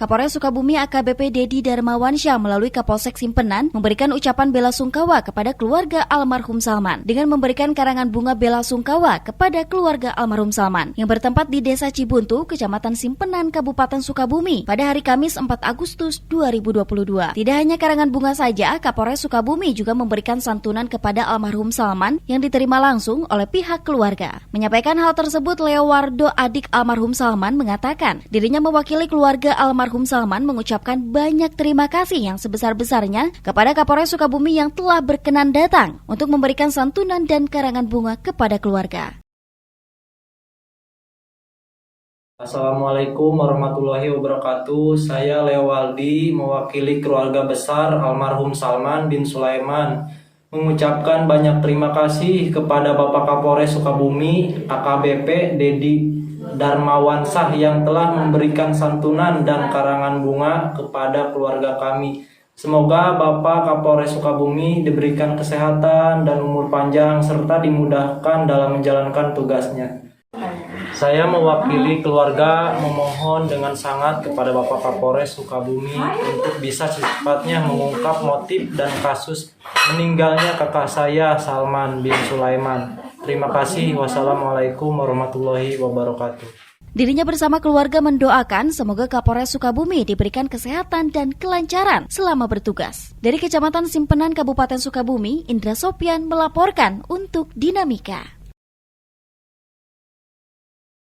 Kapolres Sukabumi AKBP Dedi Darmawansyah melalui Kapolsek Simpenan memberikan ucapan bela sungkawa kepada keluarga almarhum Salman dengan memberikan karangan bunga bela sungkawa kepada keluarga almarhum Salman yang bertempat di Desa Cibuntu, Kecamatan Simpenan, Kabupaten Sukabumi pada hari Kamis 4 Agustus 2022. Tidak hanya karangan bunga saja, Kapolres Sukabumi juga memberikan santunan kepada almarhum Salman yang diterima langsung oleh pihak keluarga. Menyampaikan hal tersebut, Leo Wardo, adik almarhum Salman, mengatakan dirinya mewakili keluarga almarhum Salman mengucapkan banyak terima kasih yang sebesar-besarnya kepada Kapolres Sukabumi yang telah berkenan datang untuk memberikan santunan dan karangan bunga kepada keluarga. Assalamualaikum warahmatullahi wabarakatuh. Saya Leo Waldi mewakili keluarga besar almarhum Salman bin Sulaiman mengucapkan banyak terima kasih kepada Bapak Kapolres Sukabumi AKBP Dedi Darmawansyah yang telah memberikan santunan dan karangan bunga kepada keluarga kami. Semoga Bapak Kapolres Sukabumi diberikan kesehatan dan umur panjang serta dimudahkan dalam menjalankan tugasnya. Saya mewakili keluarga memohon dengan sangat kepada Bapak Kapolres Sukabumi untuk bisa secepatnya mengungkap motif dan kasus meninggalnya kakak saya Salman bin Sulaiman. Terima kasih. Wassalamualaikum warahmatullahi wabarakatuh. Dirinya bersama keluarga mendoakan semoga Kapolres Sukabumi diberikan kesehatan dan kelancaran selama bertugas. Dari Kecamatan Simpenan, Kabupaten Sukabumi, Indra Sopian melaporkan untuk Dinamika.